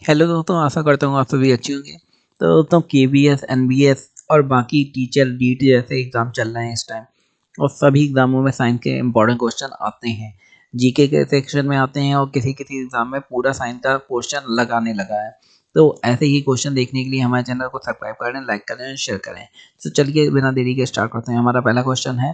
Hello दोस्तों, आशा करता हूँ आप सभी अच्छे होंगे। तो दोस्तों, केबीएस, एनबीएस और बाकी टीचर डीटी जैसे एग्ज़ाम चल रहे हैं इस टाइम। और सभी एग्ज़ामों में साइंस के इम्पोर्टेंट क्वेश्चन आते हैं। जीके के सेक्शन में आते हैं और किसी किसी एग्ज़ाम में पूरा साइंस का क्वेश्चन लगाने लगा है। तो ऐसे ही क्वेश्चन देखने के लिए हमारे चैनल को सब्सक्राइब करें, लाइक करें और शेयर करें। तो चलिए बिना देरी के स्टार्ट करते हैं। हमारा पहला क्वेश्चन है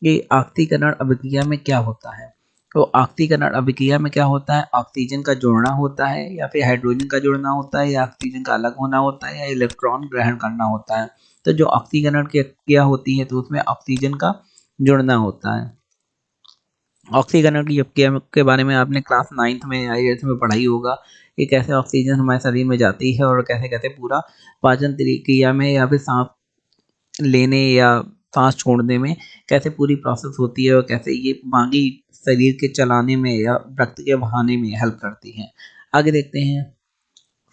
कि ऑक्सीकरण अभिक्रिया में क्या होता है। तो ऑक्सीकरण अभिक्रिया में क्या होता है? ऑक्सीजन का जुड़ना होता है या फिर हाइड्रोजन का जुड़ना होता है या ऑक्सीजन का अलग होना होता है या इलेक्ट्रॉन ग्रहण करना होता है। तो जो ऑक्सीकरण की क्रिया होती है तो उसमें ऑक्सीजन का जुड़ना होता है। ऑक्सीकरण की क्रिया के बारे में आपने क्लास 9th में या 8th में पढ़ाई होगा कि कैसे ऑक्सीजन हमारे शरीर में जाती है और कैसे कैसे पूरा पाचन क्रिया में या फिर सांस लेने या सांस छोड़ने में कैसे पूरी प्रोसेस होती है और कैसे ये बाकी शरीर के चलाने में या रक्त के बहाने में हेल्प करती है। आगे देखते हैं।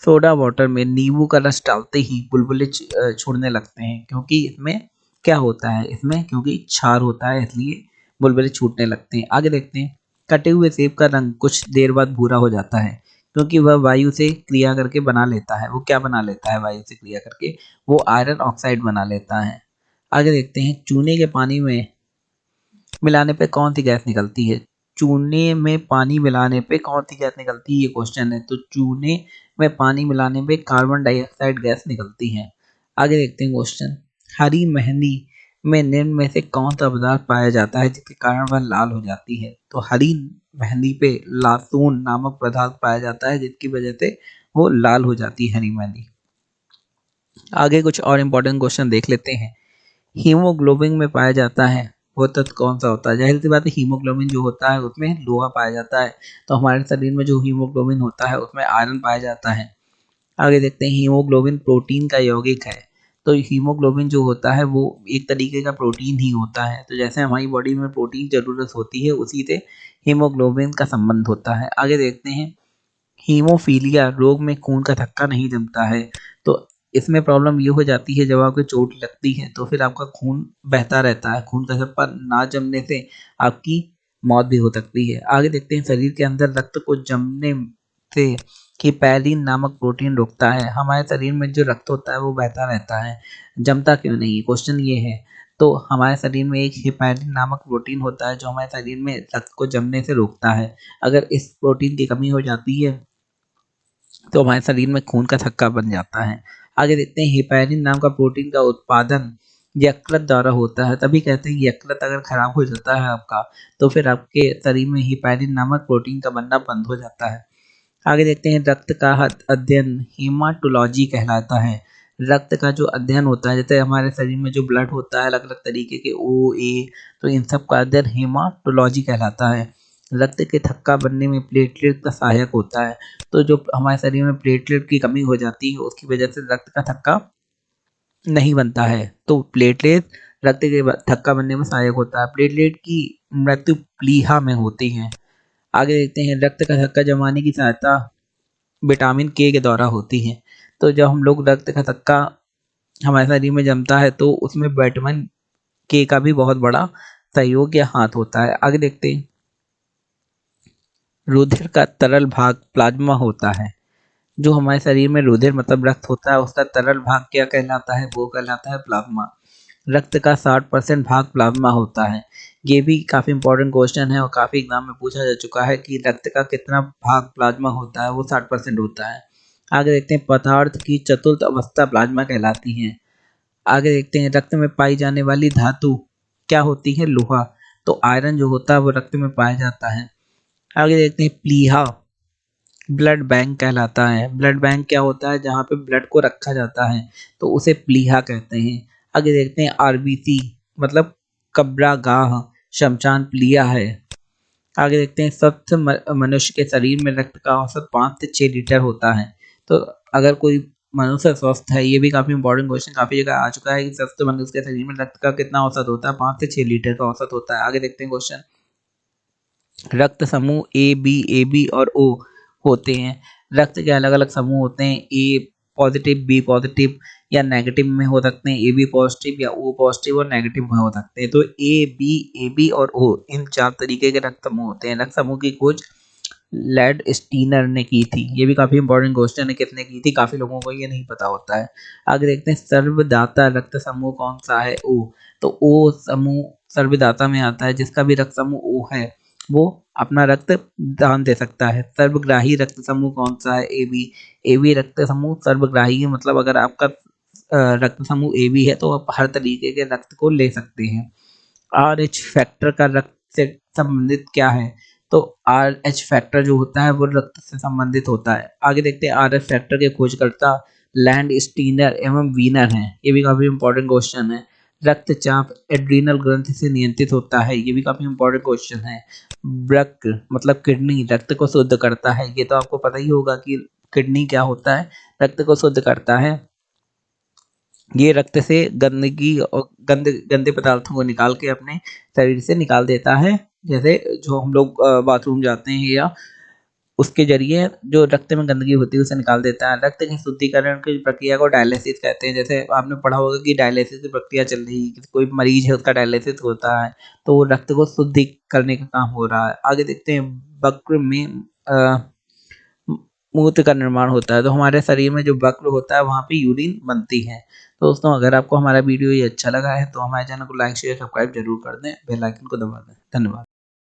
सोडा वाटर में नींबू का रस डालते ही बुलबुले छोड़ने लगते हैं क्योंकि इसमें क्या होता है? इसमें क्योंकि क्षार होता है, इसलिए बुलबुले छूटने लगते हैं। आगे देखते हैं। कटे हुए सेब का रंग कुछ देर बाद भूरा हो जाता है क्योंकि वह वायु से क्रिया करके बना लेता है। वो क्या बना लेता है वायु से क्रिया करके? वो आयरन ऑक्साइड बना लेता है। आगे देखते हैं। चूने के पानी में मिलाने पे कौन सी गैस निकलती है? चूने में पानी मिलाने पे कौन सी गैस निकलती है, ये क्वेश्चन है। तो चूने में पानी मिलाने पे कार्बन डाइऑक्साइड गैस निकलती है। आगे देखते हैं क्वेश्चन। हरी मेहंदी में निम्न में से कौन सा पदार्थ पाया जाता है जिसके कारण वह लाल हो जाती है? तो हरी मेहंदी पे लासून नामक पदार्थ पाया जाता है जिसकी वजह से वो लाल हो जाती है हरी मेहंदी। आगे कुछ और इम्पोर्टेंट क्वेश्चन देख लेते हैं। हीमोग्लोबिन में पाया जाता है वो तत्व कौन सा होता है? जाहिर सी बात है, हीमोग्लोबिन जो होता है उसमें लोहा पाया जाता है। तो हमारे शरीर में जो हीमोग्लोबिन होता है उसमें आयरन पाया जाता है। आगे देखते हैं। हीमोग्लोबिन प्रोटीन का यौगिक है। तो हीमोग्लोबिन जो होता है वो एक तरीके का प्रोटीन ही होता है। तो जैसे हमारी बॉडी में प्रोटीन जरूरत होती है उसी से हीमोग्लोबिन का संबंध होता है। आगे देखते हैं। हीमोफीलिया रोग में खून का थक्का नहीं जमता है। तो इसमें प्रॉब्लम ये हो जाती है, जब आपको चोट लगती है तो फिर आपका खून बहता रहता है। खून का थक्का ना जमने से आपकी मौत भी हो सकती है। आगे देखते हैं। शरीर के अंदर रक्त को जमने से हिपैरिन नामक प्रोटीन रोकता है। हमारे शरीर में जो रक्त होता है वो बहता रहता है, जमता क्यों नहीं? क्वेश्चन ये है। तो हमारे शरीर में एक हिपैरिन नामक प्रोटीन होता है जो हमारे शरीर में रक्त को जमने से रोकता है। अगर इस प्रोटीन की कमी हो जाती है तो हमारे शरीर में खून का थक्का बन जाता है। आगे देखते हैं। हिपैरिन नाम का प्रोटीन का उत्पादन यकृत द्वारा होता है। तभी कहते हैं यकृत अगर खराब हो जाता है आपका तो फिर आपके शरीर में हिपैरिन नामक प्रोटीन का बनना बंद हो जाता है। आगे देखते हैं। रक्त का अध्ययन हेमाटोलॉजी कहलाता है। रक्त का जो अध्ययन होता है, जैसे हमारे शरीर में जो ब्लड होता है अलग अलग तरीके के ओ ए, तो इन सब का अध्ययन हेमाटोलॉजी कहलाता है। रक्त के थक्का बनने में प्लेटलेट का सहायक होता है। तो जो हमारे शरीर में प्लेटलेट की कमी हो जाती है उसकी वजह से रक्त का थक्का नहीं बनता है। तो प्लेटलेट रक्त के थक्का बनने में सहायक होता है। प्लेटलेट की मृत्यु प्लीहा में होती है। आगे देखते हैं। रक्त का थक्का जमाने की सहायता विटामिन के द्वारा होती है। तो जब हम लोग रक्त का थक्का हमारे शरीर में जमता है तो उसमें विटामिन के का भी बहुत बड़ा सहयोग या हाथ होता है। आगे देखते हैं। रुधिर का तरल भाग प्लाज्मा होता है। जो हमारे शरीर में रुधिर मतलब रक्त होता है उसका तरल भाग क्या कहलाता है? वो कहलाता है प्लाज्मा। रक्त का 60% भाग प्लाज्मा होता है। ये भी काफ़ी इंपॉर्टेंट क्वेश्चन है और काफ़ी एग्जाम में पूछा जा चुका है कि रक्त का कितना भाग प्लाज्मा होता है। वो 60% होता है। आगे देखते हैं। पदार्थ की चतुर्थ अवस्था प्लाज्मा कहलाती है। आगे देखते हैं। रक्त में पाई जाने वाली धातु क्या होती है? लोहा। तो आयरन जो होता है वो रक्त में पाया जाता है। आगे देखते हैं। प्लीहा ब्लड बैंक कहलाता है। ब्लड बैंक क्या होता है? जहाँ पे ब्लड को रखा जाता है तो उसे प्लीहा कहते हैं। आगे देखते हैं। आरबीसी मतलब कब्रागाह शमशान प्लीहा है। आगे देखते हैं। स्वस्थ मनुष्य के शरीर में रक्त का औसत 5 से 6 लीटर होता है। तो अगर कोई मनुष्य स्वस्थ है, ये भी काफी इंपॉर्टेंट क्वेश्चन काफी जगह आ चुका है कि स्वस्थ मनुष्य के शरीर में रक्त का कितना औसत होता है? 5 से 6 लीटर का औसत होता है। आगे देखते हैं क्वेश्चन। रक्त समूह ए बी और ओ होते हैं। रक्त के अलग अलग समूह होते हैं। ए पॉजिटिव, बी पॉजिटिव या नेगेटिव में हो सकते हैं। ए बी पॉजिटिव या ओ पॉजिटिव और नेगेटिव में हो सकते हैं। तो ए बी और ओ इन 4 तरीके के रक्त समूह होते हैं। रक्त समूह की खोज लेड स्टीनर ने की थी। ये भी काफ़ी इंपॉर्टेंट क्वेश्चन है, किसने की थी, काफ़ी लोगों को ये नहीं पता होता है। आगे देखते हैं सर्वदाता रक्त समूह कौन सा है, ओ। तो ओ समूह सर्वदाता में आता है, जिसका भी रक्त समूह ओ है वो अपना रक्त दान दे सकता है। सर्वग्राही रक्त समूह कौन सा है, ए बी। ए बी रक्त समूह सर्वग्राही है, मतलब अगर आपका रक्त समूह ए बी है तो आप हर तरीके के रक्त को ले सकते हैं। आर एच फैक्टर का रक्त से संबंधित क्या है, तो आर एच फैक्टर जो होता है वो रक्त से संबंधित होता है। आगे देखते हैं आर एच फैक्टर के खोजकर्ता लैंड स्टीनर एवं वीनर हैं। ये भी काफी इंपॉर्टेंट क्वेश्चन है। रक्तचाप एड्रीनल ग्रंथि से नियंत्रित होता है। ये भी काफी इंपॉर्टेंट क्वेश्चन है। ब्रक मतलब किडनी रक्त को शुद्ध करता है। ये तो आपको पता ही होगा कि किडनी क्या होता है, रक्त को शुद्ध करता है। ये रक्त से गंदगी और गंदे पदार्थों को निकाल के अपने शरीर से निकाल देता है। जैसे जो हम लोग बाथरूम जाते हैं या उसके जरिए जो रक्त में गंदगी होती है उसे निकाल देता है। रक्त के शुद्धिकरण की प्रक्रिया को डायलिसिस कहते हैं। जैसे आपने पढ़ा होगा कि डायलिसिस की प्रक्रिया चल रही है, कोई मरीज है उसका डायलिसिस होता है तो वो रक्त को शुद्धि करने का काम हो रहा है। आगे देखते हैं वक्र में मूत्र का निर्माण होता है। तो हमारे शरीर में जो वक्र होता है वहाँ पे यूरिन बनती है। तो दोस्तों अगर आपको हमारा वीडियो ये अच्छा लगा है तो हमारे चैनल को लाइक शेयर सब्सक्राइब जरूर कर दें, बेल आइकन को दबा दें। धन्यवाद।